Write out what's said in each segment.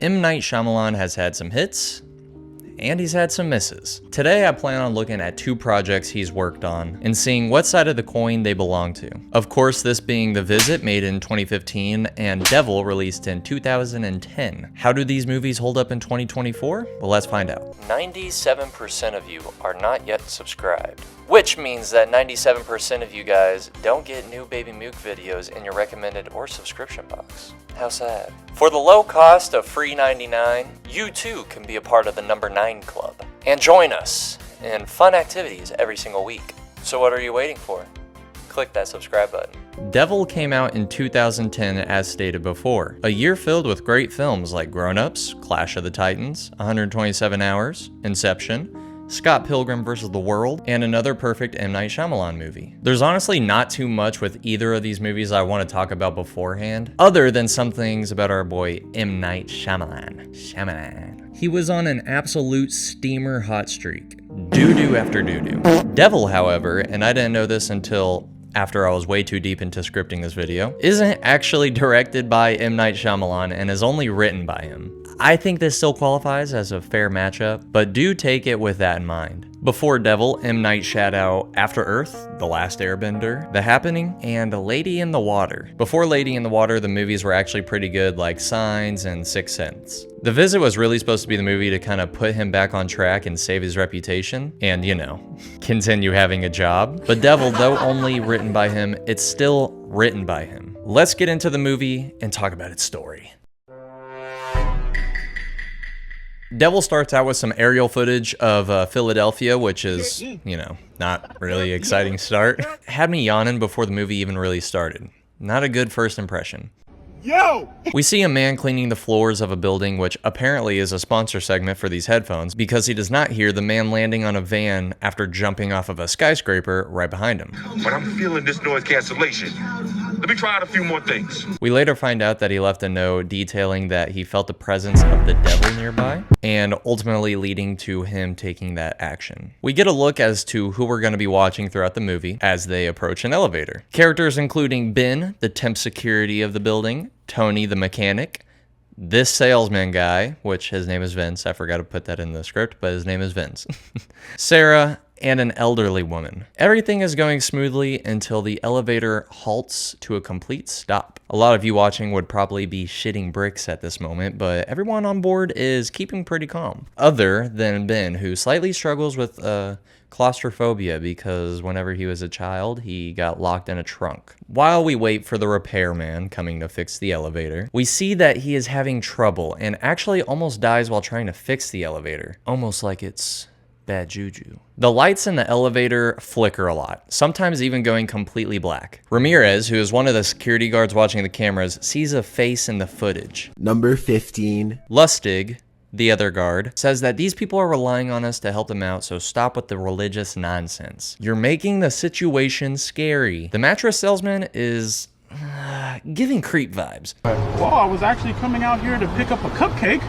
M. Night Shyamalan has had some hits, and he's had some misses. Today I plan on looking at two projects he's worked on and seeing what side of the coin they belong to. Of course, this being The Visit, made in 2015, and Devil, released in 2010. How do these movies hold up in 2024? Well, let's find out. 97% of you are not yet subscribed, which means that 97% of you guys don't get new Baby Mook videos in your recommended or subscription box. How sad. For the low cost of free $99, you too can be a part of the number 9 club and join us in fun activities every single week. So what are you waiting for? Click that subscribe button. Devil came out in 2010 as stated before, a year filled with great films like Grown Ups, Clash of the Titans, 127 Hours, Inception, Scott Pilgrim vs. the World, and another perfect M. Night Shyamalan movie. There's honestly not too much with either of these movies I want to talk about beforehand, other than some things about our boy M. Night Shyamalan. He was on an absolute steamer hot streak. Doo-doo after doo-doo. Devil, however, and I didn't know this until after I was way too deep into scripting this video, isn't actually directed by M. Night Shyamalan and is only written by him. I think this still qualifies as a fair matchup, but do take it with that in mind. Before Devil, M. Night shat out After Earth, The Last Airbender, The Happening, and Lady in the Water. Before Lady in the Water, the movies were actually pretty good, like Signs and Sixth Sense. The Visit was really supposed to be the movie to kind of put him back on track and save his reputation, and, you know, continue having a job. But Devil, though only written by him, it's still written by him. Let's get into the movie and talk about its story. Devil starts out with some aerial footage of Philadelphia, which is, you know, not really exciting start. Had me yawning before the movie even really started. Not a good first impression. Yo! We see a man cleaning the floors of a building, which apparently is a sponsor segment for these headphones, because he does not hear the man landing on a van after jumping off of a skyscraper right behind him. But I'm feeling this noise cancellation. Let me try out a few more things. We later find out that he left a note detailing that he felt the presence of the devil nearby, and ultimately leading to him taking that action. We get a look as to who we're going to be watching throughout the movie as they approach an elevator. Characters including Ben, the temp security of the building, Tony, the mechanic, this salesman guy, which his name is Vince. I forgot to put that in the script, but his name is Vince. Sarah, and an elderly woman. Everything is going smoothly until the elevator halts to a complete stop. A lot of you watching would probably be shitting bricks at this moment, but everyone on board is keeping pretty calm. Other than Ben, who slightly struggles with claustrophobia because whenever he was a child, he got locked in a trunk. While we wait for the repairman coming to fix the elevator, we see that he is having trouble and actually almost dies while trying to fix the elevator. Almost like it's bad juju. The lights in the elevator flicker a lot, sometimes even going completely black. Ramirez, who is one of the security guards watching the cameras, sees a face in the footage. Number 15. Lustig, the other guard, says that these people are relying on us to help them out, so stop with the religious nonsense. You're making the situation scary. The mattress salesman is giving creep vibes. Well, I was actually coming out here to pick up a cupcake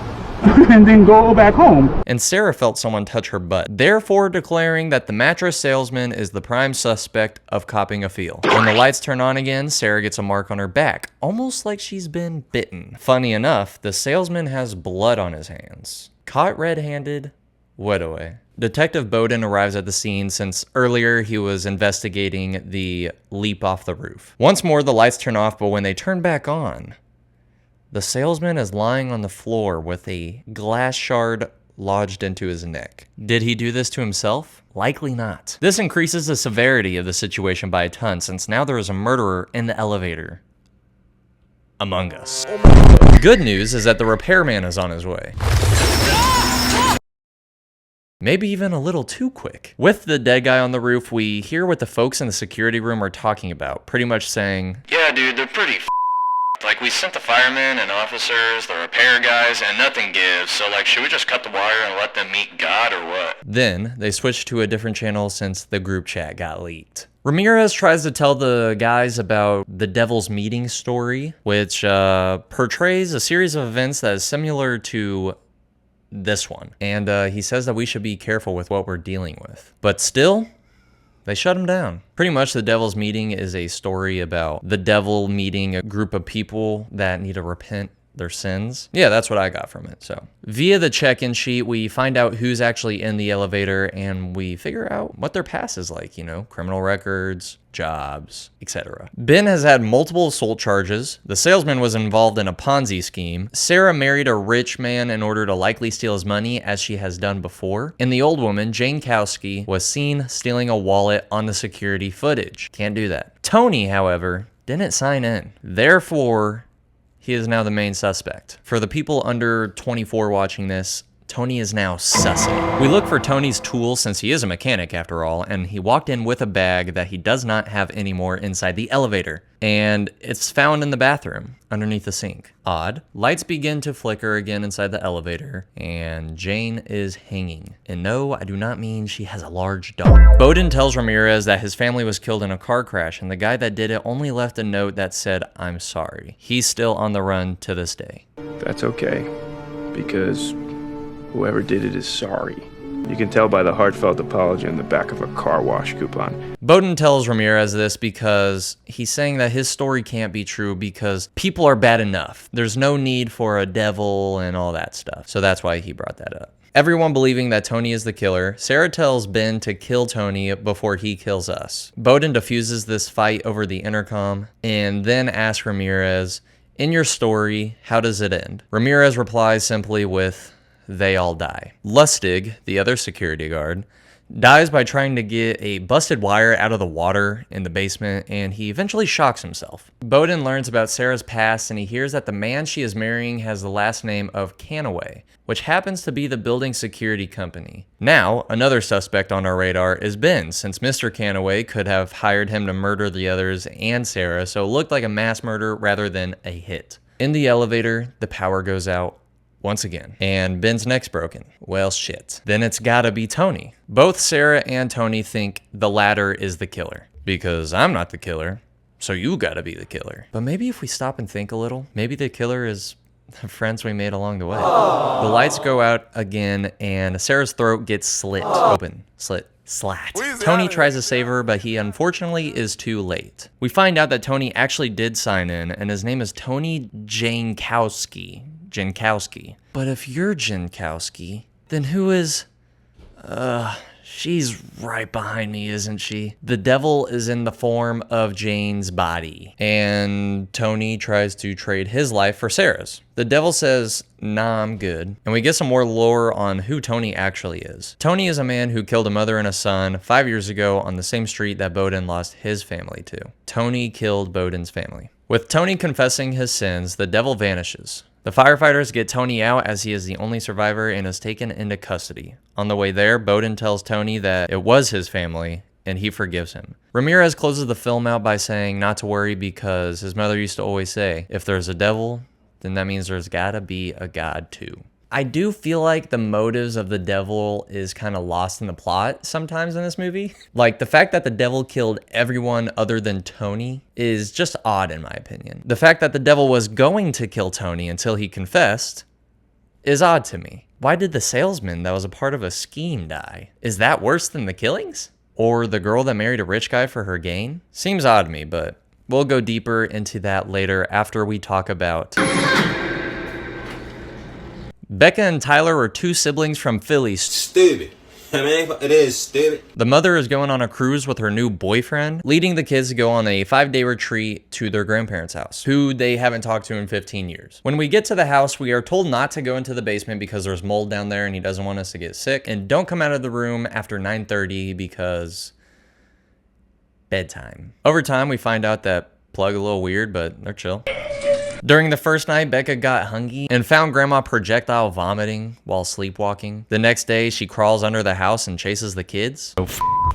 and then go back home. And Sarah felt someone touch her butt, therefore declaring that the mattress salesman is the prime suspect of copping a feel. When the lights turn on again, Sarah gets a mark on her back, almost like she's been bitten. Funny enough, the salesman has blood on his hands. Caught red-handed, what away. Detective Bowden arrives at the scene since earlier he was investigating the leap off the roof. Once more, the lights turn off, but when they turn back on, the salesman is lying on the floor with a glass shard lodged into his neck. Did he do this to himself? Likely not. This increases the severity of the situation by a ton, since now there is a murderer in the elevator among us. Good news is that the repairman is on his way. Maybe even a little too quick. With the dead guy on the roof, we hear what the folks in the security room are talking about, pretty much saying, "Yeah, dude, they're pretty like, we sent the firemen and officers, the repair guys, and nothing gives, so, like, should we just cut the wire and let them meet God or what?" Then, they switched to a different channel since the group chat got leaked. Ramirez tries to tell the guys about the Devil's Meeting story, which portrays a series of events that is similar to this one. And he says that we should be careful with what we're dealing with. But still, they shut him down. Pretty much the Devil's Meeting is a story about the devil meeting a group of people that need to repent their sins. Yeah, that's what I got from it. So via the check-in sheet, we find out who's actually in the elevator and we figure out what their past is like, you know, criminal records, jobs, etc. Ben has had multiple assault charges. The salesman was involved in a Ponzi scheme. Sarah married a rich man in order to likely steal his money, as she has done before. And the old woman, Jane Kowski, was seen stealing a wallet on the security footage. Can't do that. Tony, however, didn't sign in. Therefore, he is now the main suspect. For the people under 24 watching this, Tony is now sussing. We look for Tony's tools since he is a mechanic after all, and he walked in with a bag that he does not have anymore inside the elevator. And it's found in the bathroom underneath the sink. Odd. Lights begin to flicker again inside the elevator, and Jane is hanging. And no, I do not mean she has a large dog. Bowden tells Ramirez that his family was killed in a car crash, and the guy that did it only left a note that said, "I'm sorry." He's still on the run to this day. That's okay, because whoever did it is sorry. You can tell by the heartfelt apology on the back of a car wash coupon. Bowden tells Ramirez this because he's saying that his story can't be true because people are bad enough. There's no need for a devil and all that stuff. So that's why he brought that up. Everyone believing that Tony is the killer, Sarah tells Ben to kill Tony before he kills us. Bowden diffuses this fight over the intercom and then asks Ramirez, "In your story, how does it end?" Ramirez replies simply with, "They all die." Lustig, the other security guard, dies by trying to get a busted wire out of the water in the basement, and he eventually shocks himself. Bowden learns about Sarah's past, and he hears that the man she is marrying has the last name of Canaway, which happens to be the building security company. Now, another suspect on our radar is Ben, since Mr. Canaway could have hired him to murder the others and Sarah, so it looked like a mass murder rather than a hit. In the elevator, the power goes out once again, and Ben's neck's broken. Well, shit. Then it's gotta be Tony. Both Sarah and Tony think the latter is the killer, because I'm not the killer, so you gotta be the killer. But maybe if we stop and think a little, maybe the killer is the friends we made along the way. The lights go out again, and Sarah's throat gets slit open. Slat. Tony tries to save her, but he unfortunately is too late. We find out that Tony actually did sign in, and his name is Tony Jankowski. But if you're Jankowski, then who is... she's right behind me, isn't she? The devil is in the form of Jane's body, and Tony tries to trade his life for Sarah's. The devil says, "Nah, I'm good." And we get some more lore on who Tony actually is. Tony is a man who killed a mother and a son 5 years ago on the same street that Bowden lost his family to. Tony killed Bowden's family. With Tony confessing his sins, the devil vanishes. The firefighters get Tony out as he is the only survivor and is taken into custody. On the way there, Bowden tells Tony that it was his family and he forgives him. Ramirez closes the film out by saying not to worry because his mother used to always say, if there's a devil, then that means there's gotta be a God too. I do feel like the motives of the devil is kind of lost in the plot sometimes in this movie. Like the fact that the devil killed everyone other than Tony is just odd in my opinion. The fact that the devil was going to kill Tony until he confessed is odd to me. Why did the salesman that was a part of a scheme die? Is that worse than the killings? Or the girl that married a rich guy for her gain? Seems odd to me, but we'll go deeper into that later after we talk about... Becca and Tyler were two siblings from Philly. Stupid. I mean, it is stupid. The mother is going on a cruise with her new boyfriend, leading the kids to go on a 5-day retreat to their grandparents' house, who they haven't talked to in 15 years. When we get to the house, we are told not to go into the basement because there's mold down there and he doesn't want us to get sick, and don't come out of the room after 9:30 because bedtime. Over time, we find out that Plug a little weird, but they're chill. During the first night, Becca got hungry and found Grandma projectile vomiting while sleepwalking. The next day, she crawls under the house and chases the kids. So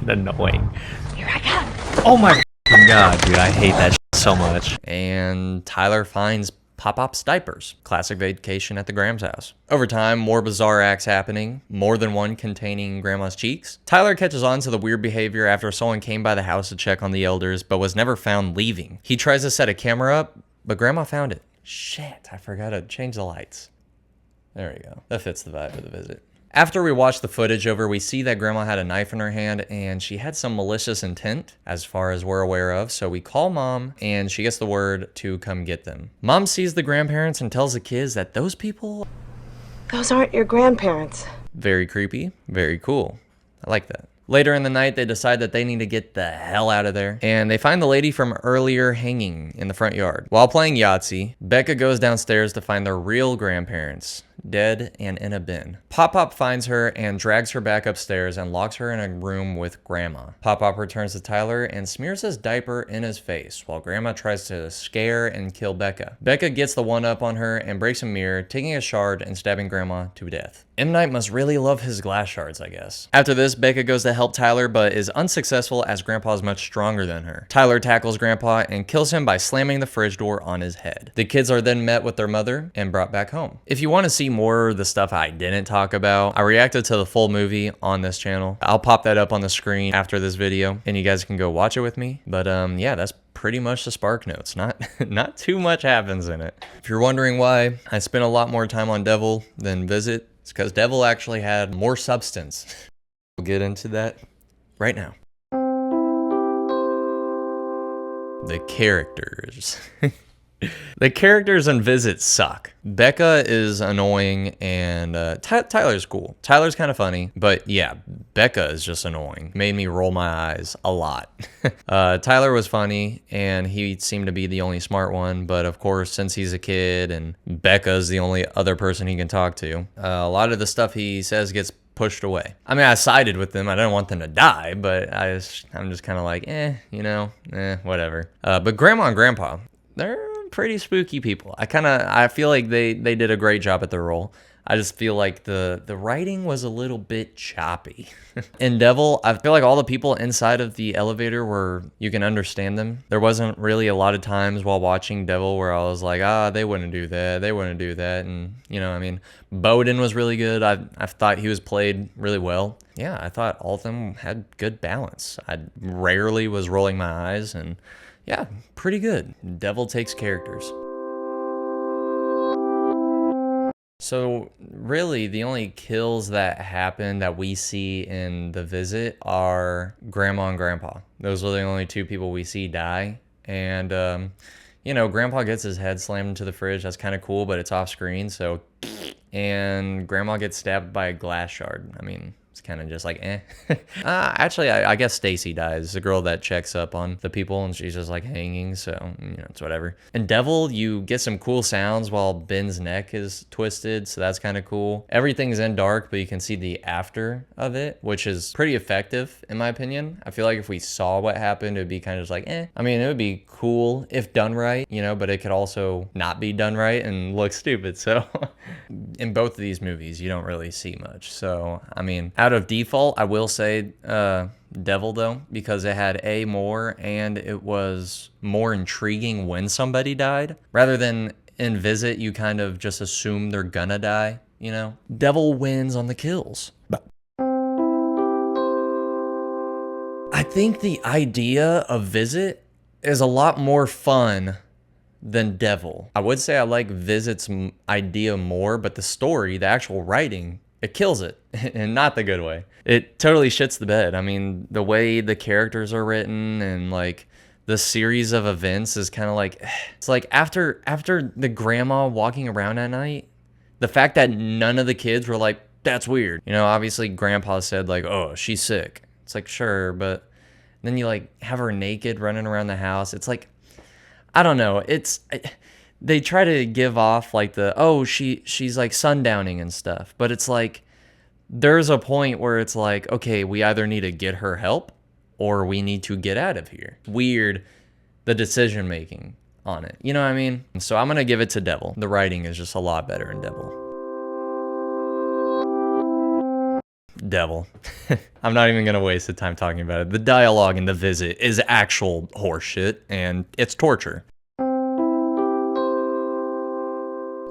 annoying. Here I come. Oh my god, dude, I hate that so much. And Tyler finds Pop-Pop's diapers. Classic vacation at the Grams house. Over time, more bizarre acts happening, more than one containing Grandma's cheeks. Tyler catches on to the weird behavior after someone came by the house to check on the elders, but was never found leaving. He tries to set a camera up, but Grandma found it. Shit, I forgot to change the lights. There we go. That fits the vibe of the visit. After we watch the footage over, we see that Grandma had a knife in her hand and she had some malicious intent as far as we're aware of. So we call Mom and she gets the word to come get them. Mom sees the grandparents and tells the kids that those people... Those aren't your grandparents. Very creepy, very cool. I like that. Later in the night, they decide that they need to get the hell out of there, and they find the lady from earlier hanging in the front yard. While playing Yahtzee, Becca goes downstairs to find their real grandparents, dead and in a bin. Pop Pop finds her and drags her back upstairs and locks her in a room with Grandma. Pop Pop returns to Tyler and smears his diaper in his face while Grandma tries to scare and kill Becca. Becca gets the one up on her and breaks a mirror, taking a shard and stabbing Grandma to death. M. Night must really love his glass shards, I guess. After this, Becca goes to help Tyler but is unsuccessful as Grandpa is much stronger than her. Tyler tackles Grandpa and kills him by slamming the fridge door on his head. The kids are then met with their mother and brought back home. If you want to see more of the stuff I didn't talk about, I reacted to the full movie on this channel. I'll pop that up on the screen after this video and you guys can go watch it with me. But yeah, that's pretty much the Spark Notes. Not too much happens in it. If you're wondering why I spent a lot more time on Devil than Visit, it's because Devil actually had more substance. We'll get into that right now. The characters. The characters in Visit suck. Becca is annoying and Tyler's cool. Tyler's kind of funny, but yeah, Becca is just annoying. Made me roll my eyes a lot. Tyler was funny and he seemed to be the only smart one, but of course, since he's a kid and Becca's the only other person he can talk to, a lot of the stuff he says gets pushed away. I mean, I sided with them. I don't want them to die, but I'm just kind of like, whatever. But Grandma and Grandpa, they're pretty spooky people. I feel like they did a great job at their role. I just feel like the writing was a little bit choppy. In Devil, I feel like all the people inside of the elevator you can understand them. There wasn't really a lot of times while watching Devil where I was like, they wouldn't do that, they wouldn't do that. And I mean, Bowden was really good. I thought he was played really well. Yeah, I thought all of them had good balance. I rarely was rolling my eyes, and yeah, pretty good. Devil takes characters. So really, the only kills that happen that we see in The Visit are Grandma and Grandpa. Those are the only two people we see die. And, Grandpa gets his head slammed into the fridge. That's kind of cool, but it's off screen. So, and Grandma gets stabbed by a glass shard. I mean, it's kind of just like, Actually, I guess Stacy dies, the girl that checks up on the people, and she's just like hanging, so, it's whatever. In Devil, you get some cool sounds while Ben's neck is twisted, so that's kind of cool. Everything's in dark, but you can see the after of it, which is pretty effective, in my opinion. I feel like if we saw what happened, it would be kind of just like, I mean, it would be cool if done right, but it could also not be done right and look stupid, so... In both of these movies, you don't really see much, so, I mean... Out of default, I will say Devil, though, because it had more, and it was more intriguing when somebody died. Rather than in Visit, you kind of just assume they're gonna die, Devil wins on the kills. I think the idea of Visit is a lot more fun than Devil. I would say I like Visit's idea more, but the story, the actual writing... it kills it, and not the good way. It totally shits the bed. I mean, the way the characters are written and like the series of events is kind of like, it's like after the grandma walking around at night, the fact that none of the kids were like, that's weird. Obviously Grandpa said like, oh, she's sick. It's like, sure, but then you like have her naked running around the house. It's like, I don't know. They try to give off like she's like sundowning and stuff, but it's like there's a point where it's like, okay, we either need to get her help or we need to get out of here. Weird, the decision making on it. You know what I mean? So I'm gonna give it to Devil. The writing is just a lot better in Devil. Devil. I'm not even gonna waste the time talking about it. The dialogue in The Visit is actual horseshit and it's torture.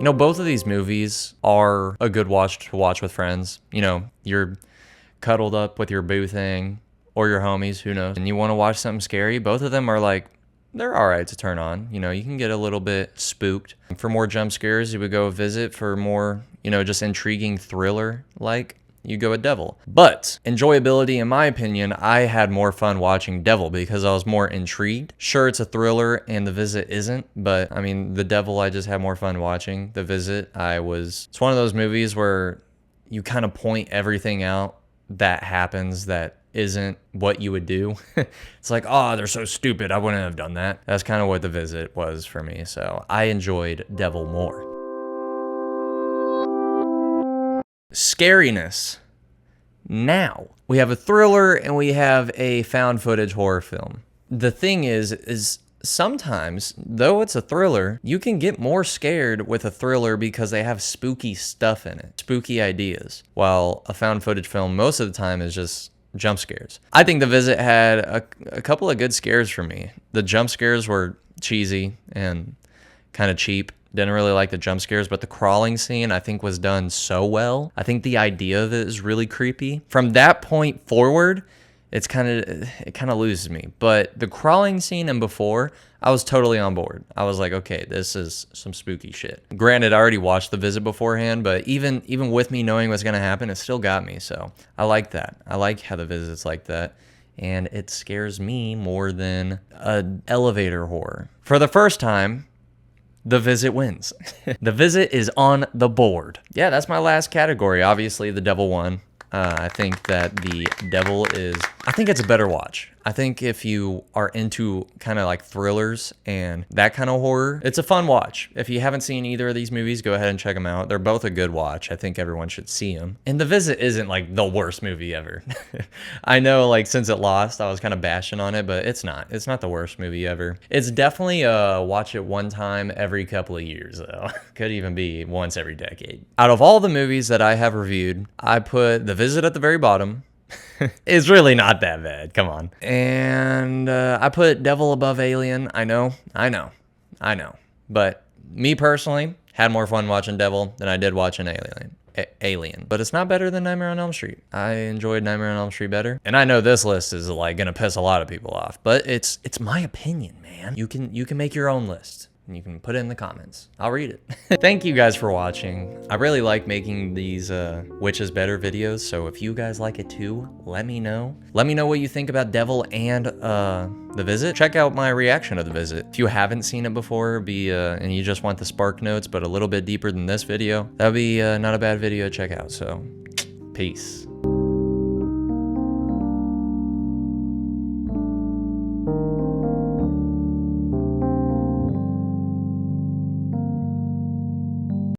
Both of these movies are a good watch to watch with friends. You're cuddled up with your boo thing or your homies, who knows, and you want to watch something scary. Both of them are like, they're all right to turn on. You can get a little bit spooked. For more jump scares, you would go Visit. For more, just intriguing thriller like. you go with Devil. But enjoyability, in my opinion, I had more fun watching Devil because I was more intrigued. Sure, it's a thriller and The Visit isn't, but I mean, The Devil, I just had more fun watching. The Visit, it's one of those movies where you kind of point everything out that happens that isn't what you would do. It's like, oh, they're so stupid, I wouldn't have done that. That's kind of what The Visit was for me, so I enjoyed Devil more. Scariness. Now, we have a thriller and we have a found footage horror film. The thing is sometimes, though it's a thriller, you can get more scared with a thriller because they have spooky stuff in it, spooky ideas, while a found footage film most of the time is just jump scares. I think The Visit had a couple of good scares for me. The jump scares were cheesy and kind of cheap. Didn't really like the jump scares, but the crawling scene I think was done so well. I think the idea of it is really creepy. From that point forward, it kind of loses me. But the crawling scene and before, I was totally on board. I was like, okay, this is some spooky shit. Granted, I already watched The Visit beforehand, but even with me knowing what's gonna happen, it still got me. So I like that. I like how The Visit's like that. And it scares me more than an elevator horror. For the first time, The Visit wins. The Visit is on the board. Yeah, that's my last category. Obviously, The Devil won. I think that The Devil I think it's a better watch. I think if you are into kind of like thrillers and that kind of horror, it's a fun watch. If you haven't seen either of these movies, go ahead and check them out. They're both a good watch. I think everyone should see them. And The Visit isn't like the worst movie ever. I know, like, since it lost, I was kind of bashing on it, but it's not. It's not the worst movie ever. It's definitely watch it one time every couple of years, though. Could even be once every decade. Out of all the movies that I have reviewed, I put The Visit at the very bottom. It's really not that bad. Come on. And I put Devil above Alien. I know. But me personally, had more fun watching Devil than I did watching Alien. But it's not better than Nightmare on Elm Street. I enjoyed Nightmare on Elm Street better. And I know this list is like gonna piss a lot of people off, but it's my opinion, man. You can make your own list. And you can put it in the comments. I'll read it. Thank you guys for watching. I really like making these which is better videos, so if you guys like it too, let me know. Let me know what you think about Devil and The Visit. Check out my reaction to The Visit. If you haven't seen it before, and you just want the Spark Notes, but a little bit deeper than this video, that'd be not a bad video to check out, so peace.